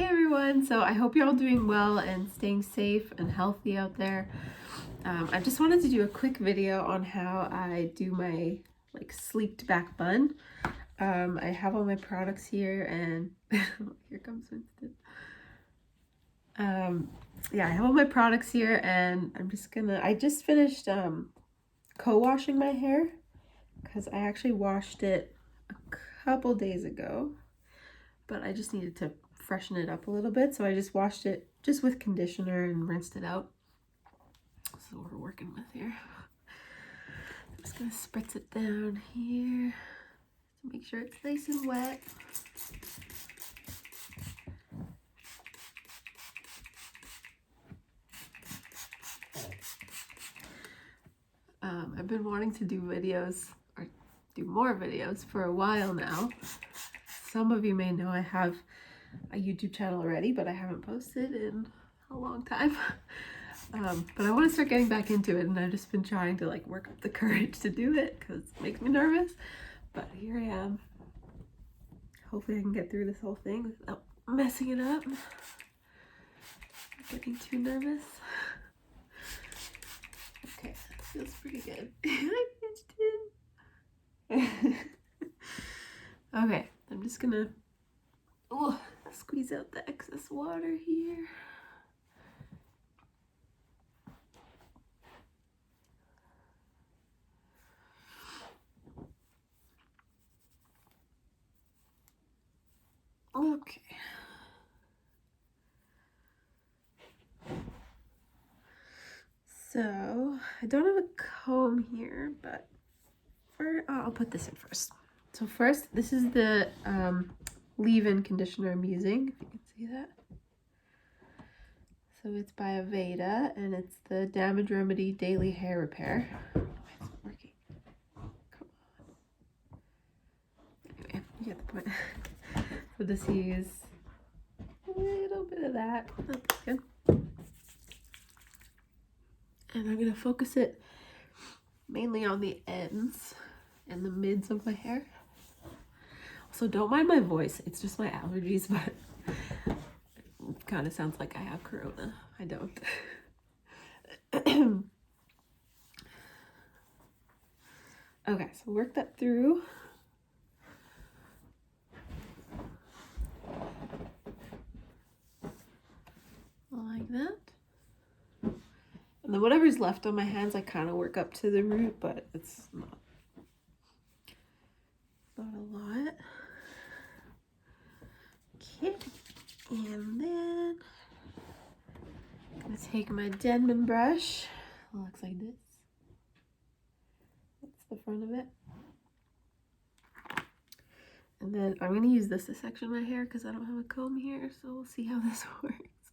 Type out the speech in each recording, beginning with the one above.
Hey everyone, so I hope you're all doing well and staying safe and healthy out there. I just wanted to do a quick video on how I do my sleeked back bun. I have all my products here and here comes Winston. Yeah, I have all my products here and I just finished co-washing my hair because I actually washed it a couple days ago, but I just needed to freshen it up a little bit, so I just washed it just with conditioner and rinsed it out. This is what we're working with here. I'm just gonna spritz it down here to make sure it's nice and wet. I've been wanting to do videos or do more videos for a while now. Some of you may know I have a YouTube channel already, but I haven't posted in a long time. But I want to start getting back into it, and I've just been trying to work up the courage to do it because it makes me nervous. But here I am. Hopefully I can get through this whole thing without messing it up. Not getting too nervous. Okay, that feels pretty good. I pinched in. Okay, I'm just gonna squeeze out the excess water here. Okay. So I don't have a comb here, but I'll put this in first. So first, this is the leave-in conditioner I'm using, if you can see that. So it's by Aveda, and it's the Damage Remedy Daily Hair Repair. Why isn't it working? Come on. Anyway, you get the point. So this use a little bit of that. That's good. And I'm gonna focus it mainly on the ends and the mids of my hair. So don't mind my voice, it's just my allergies, but it kind of sounds like I have corona. I don't. Okay, so work that through. Like that. And then whatever's left on my hands, I kind of work up to the root, but it's not a lot. Okay, and then I'm gonna take my Denman brush. It looks like this. That's the front of it. And then I'm gonna use this to section my hair because I don't have a comb here, so we'll see how this works.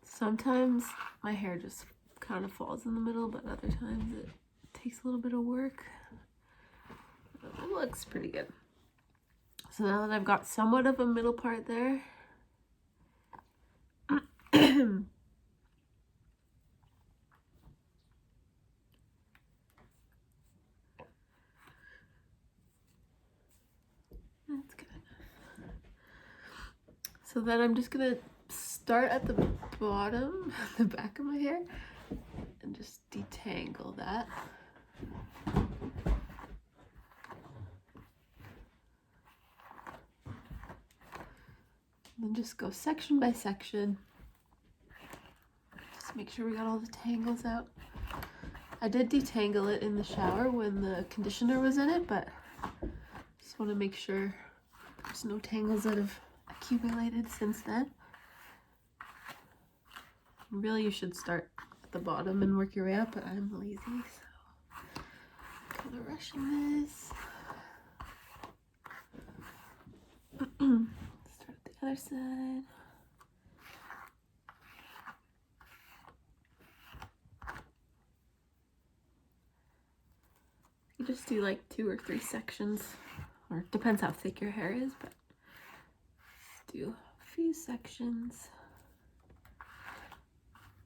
Sometimes my hair just kind of falls in the middle, but other times it takes a little bit of work. It looks pretty good. So now that I've got somewhat of a middle part there, that's good. So then I'm just gonna start at the bottom, the back of my hair, and just detangle that. And then just go section by section. Just make sure we got all the tangles out. I did detangle it in the shower when the conditioner was in it, but just want to make sure there's no tangles that have accumulated since then. Really, you should start at the bottom and work your way up, but I'm lazy, so I'm kind of rushing this. Start at the other side. You just do like 2 or 3 sections, or it depends how thick your hair is, but just do a few sections.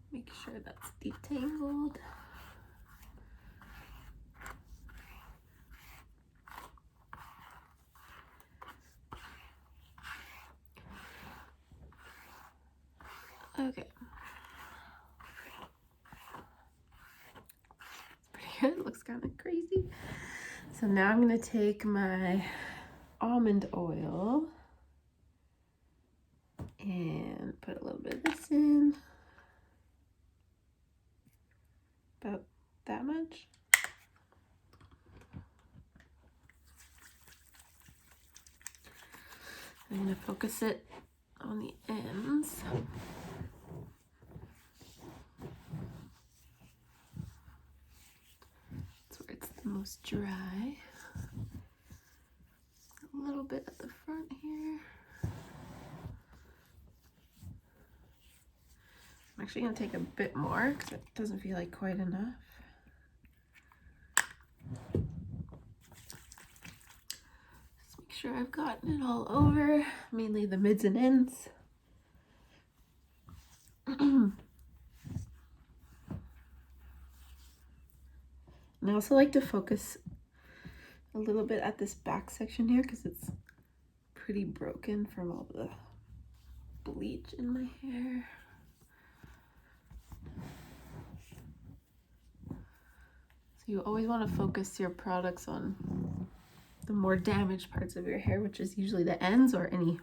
Make sure that's detangled. Okay. Pretty good. It looks kind of crazy. So now I'm going to take my almond oil and put a little bit of this in. About that much. I'm going to focus it on the ends. That's where it's the most dry. A little bit at the front here. I'm actually going to take a bit more because it doesn't feel like quite enough. Just make sure I've gotten it all over, mainly the mids and ends. And I also like to focus a little bit at this back section here because it's pretty broken from all the bleach in my hair. So you always want to focus your products on the more damaged parts of your hair, which is usually the ends or any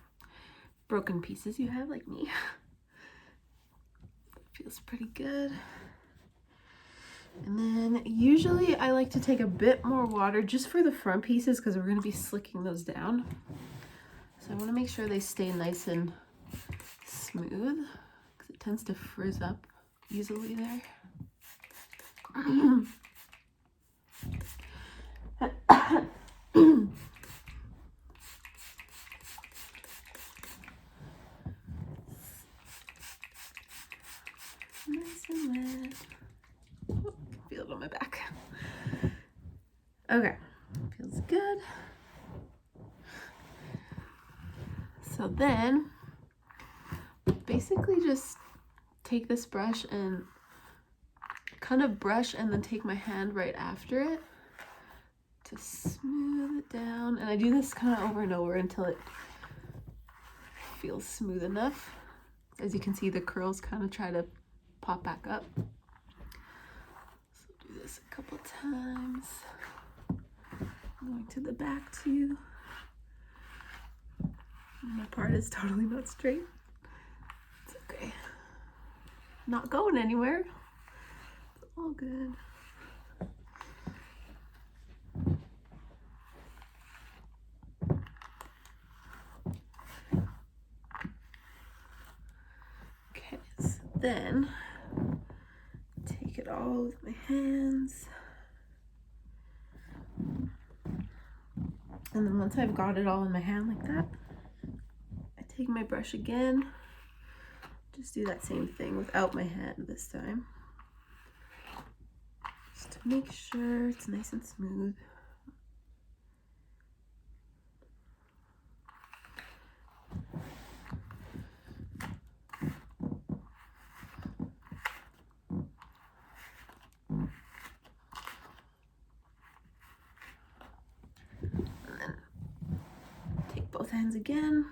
broken pieces you have, like me. Feels pretty good. And then usually I like to take a bit more water just for the front pieces because we're going to be slicking those down. So I want to make sure they stay nice and smooth because it tends to frizz up easily there. Nice and wet. Oh, feel it on my back. Okay, feels good. So then, basically just take this brush and kind of brush and then take my hand right after it to smooth it down. And I do this kind of over and over until it feels smooth enough. As you can see, the curls kind of try to pop back up. So do this a couple times. Going to the back too. My part is totally not straight. It's okay. Not going anywhere. It's all good. Okay, so then take it all with my hands. And then once I've got it all in my hand like that, I take my brush again. Just do that same thing without my hand this time. Just to make sure it's nice and smooth. Both hands again.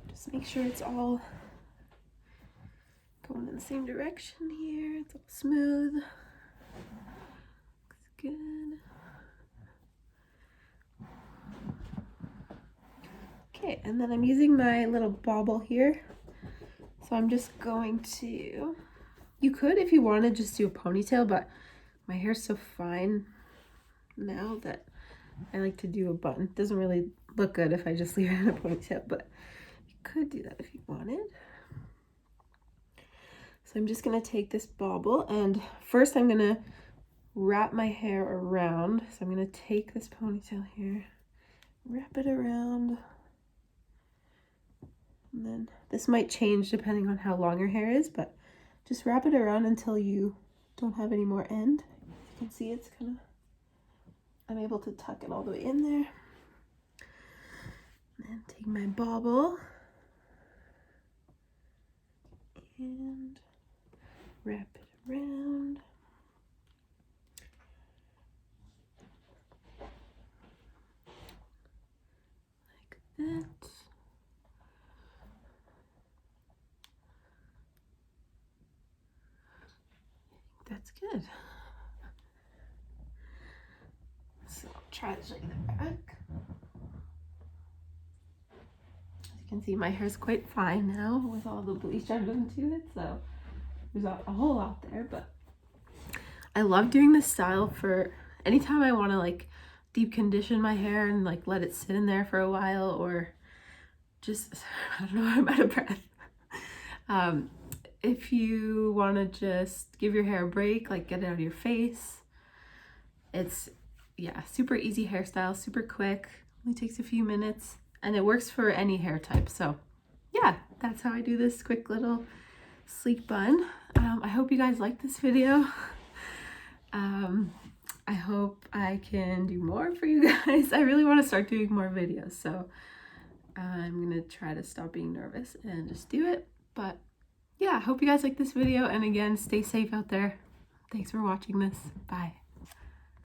Just make sure it's all going in the same direction here. It's all smooth. Looks good. Okay, and then I'm using my little bauble here. So I'm just going to, you could if you wanted just do a ponytail, but my hair's so fine now that I like to do a bun. It doesn't really look good if I just leave it in a ponytail, but you could do that if you wanted. So I'm just going to take this bauble and first I'm going to wrap my hair around. So I'm going to take this ponytail here, wrap it around. And then this might change depending on how long your hair is, but just wrap it around until you don't have any more end. As you can see, it's kind of, I'm able to tuck it all the way in there. And take my bauble and wrap it around. Like that. that's good. So I'll try to show you the back. As you can see, my hair's quite fine now with all the bleach I've done to it, so there's a whole lot there, but I love doing this style for anytime I want to like deep condition my hair and like let it sit in there for a while, or just, I don't know, I'm out of breath. If you want to just give your hair a break, like get it out of your face, it's, yeah, super easy hairstyle, super quick, only takes a few minutes, and it works for any hair type. So yeah, that's how I do this quick little sleek bun. I hope you guys like this video. I hope I can do more for you guys. I really want to start doing more videos, so I'm gonna try to stop being nervous and just do it. But yeah, I hope you guys like this video, and again, stay safe out there. Thanks for watching this. Bye.